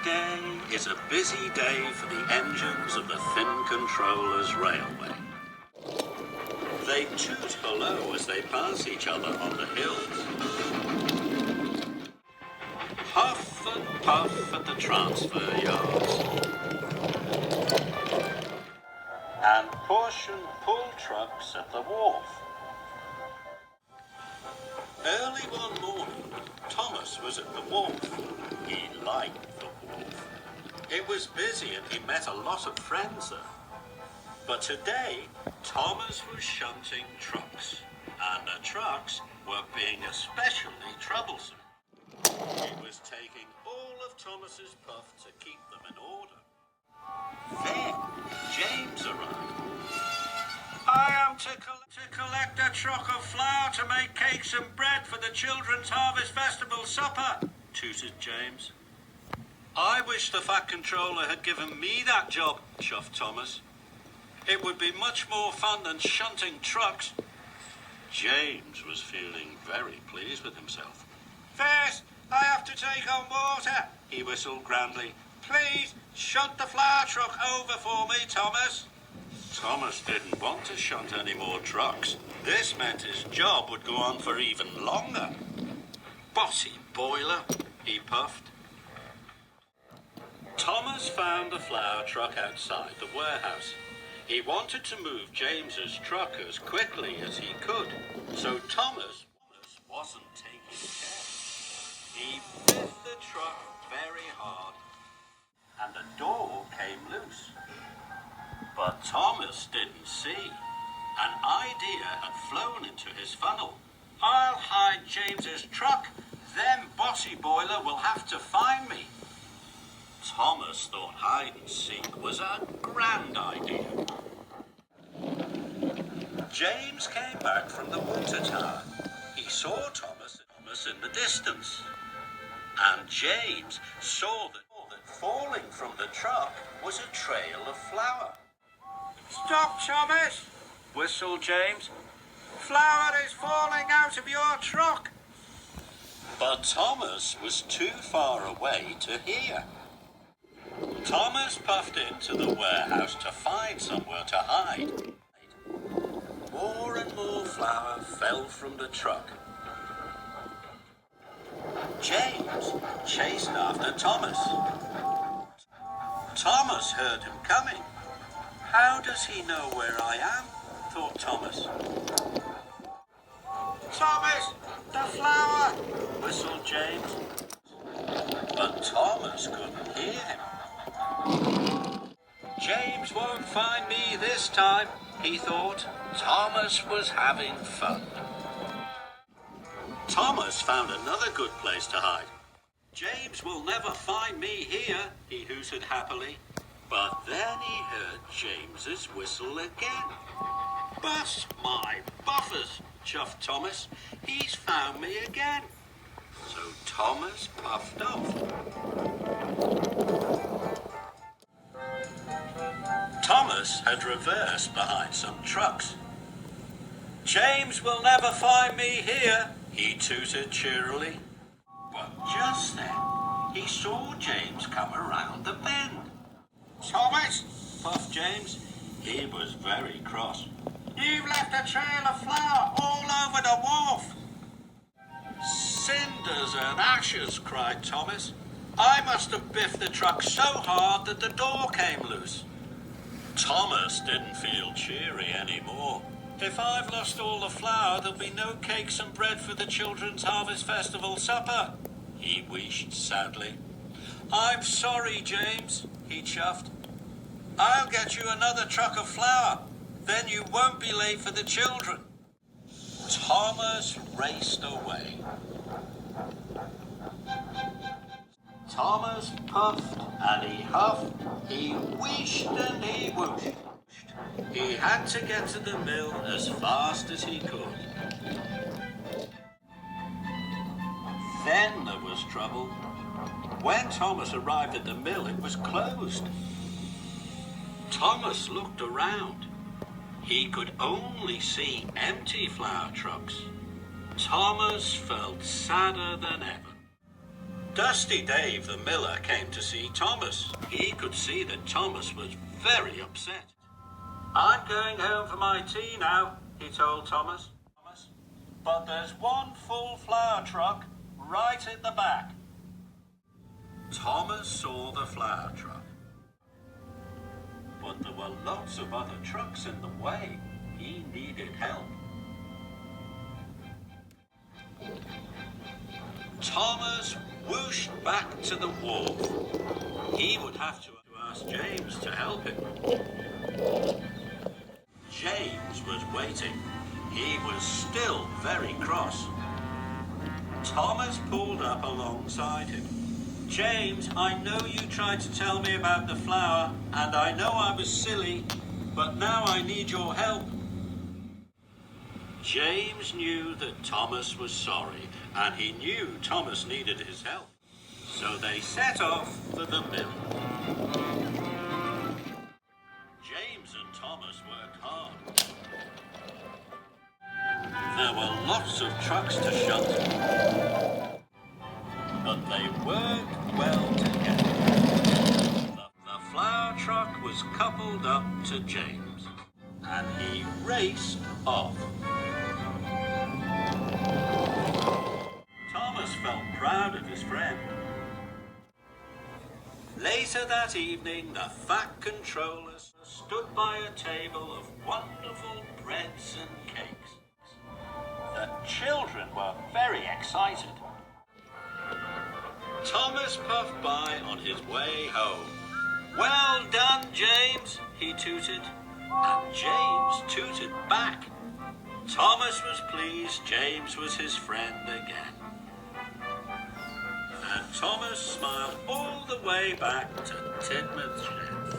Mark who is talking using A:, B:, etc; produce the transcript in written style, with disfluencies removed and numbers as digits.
A: day is a busy day for the engines of the Thin Controllers Railway. They toot hello as they pass each other on the hills. Huff and puff at the transfer yards. And push and pull trucks at the wharf. Early one morning, Thomas was at the wharf. He liked the wharf. It was busy and he met a lot of friends there. But today, Thomas was shunting trucks, and the trucks were being especially troublesome. He was taking all of Thomas's puff to keep them in order. Then James arrived. I am to collect a truck of flour to make cakes and bread for the children's harvest festival supper, tooted James. I wish the Fat Controller had given me that job, chuffed Thomas. It would be much more fun than shunting trucks. James was feeling very pleased with himself. First, I have to take on water, he whistled grandly. Please shunt the flour truck over for me, Thomas. Thomas didn't want to shunt any more trucks. This meant his job would go on for even longer. Bossy boiler, he puffed. Thomas found the flour truck outside the warehouse. He wanted to move James's truck as quickly as he could, so Thomas wasn't taking care. He biffed the truck very hard, and the door came loose. But Thomas didn't see. An idea had flown into his funnel. I'll hide James's truck, then Bossy Boiler will have to find me. Thomas thought hide and seek was a grand idea. James came back from the water tower. He saw Thomas in the distance. And James saw that falling from the truck was a trail of flour. Stop, Thomas, whistled James. Flour is falling out of your truck. But Thomas was too far away to hear. Thomas puffed into the warehouse to find somewhere to hide. More and more flour fell from the truck. James chased after Thomas. Thomas heard him coming. How does he know where I am? Thought Thomas. Thomas, the flour, whistled James. But Thomas couldn't hear him. James won't find me this time, he thought. Thomas was having fun. Thomas found another good place to hide. James will never find me here, he hooted happily. But then he heard James's whistle again. Bust my buffers, chuffed Thomas. He's found me again. So Thomas puffed off. Thomas had reversed behind some trucks. James will never find me here, he tooted cheerily. But just then, he saw James come around the bend. Thomas, puffed James. He was very cross. You've left a trail of flour all over the wharf. Cinders and ashes, cried Thomas. I must have biffed the truck so hard that the door came loose. Thomas didn't feel cheery anymore. If I've lost all the flour, there'll be no cakes and bread for the children's harvest festival supper, he wheezed sadly. I'm sorry, James, he chuffed. I'll get you another truck of flour. Then you won't be late for the children. Thomas raced away. Thomas puffed and he huffed. He wheezed and he whooshed. He had to get to the mill as fast as he could. Then there was trouble. When Thomas arrived at the mill, it was closed. Thomas looked around. He could only see empty flour trucks. Thomas felt sadder than ever. Dusty Dave the miller came to see Thomas. He could see that Thomas was very upset. "I'm going home for my tea now," he told Thomas. "But there's one full flour truck right at the back." Thomas saw the flour truck, but there were lots of other trucks in the way. He needed help. Thomas whooshed back to the wharf. He would have to ask James to help him. James was waiting. He was still very cross. Thomas pulled up alongside him. "James, I know you tried to tell me about the flour, and I know I was silly, but now I need your help." James knew that Thomas was sorry, and he knew Thomas needed his help. So they set off for the mill. James and Thomas worked hard. There were lots of trucks to shunt, but they worked well together. The flour truck was coupled up to James, and he raced off. Thomas felt proud of his friend. Later that evening, the fat controller stood by a table of wonderful breads and cakes. The children were very excited. Thomas puffed by on his way home. "Well done, James," he tooted, and James tooted back. Thomas was pleased James was his friend again. And Thomas smiled all the way back to Tidmouth Shed.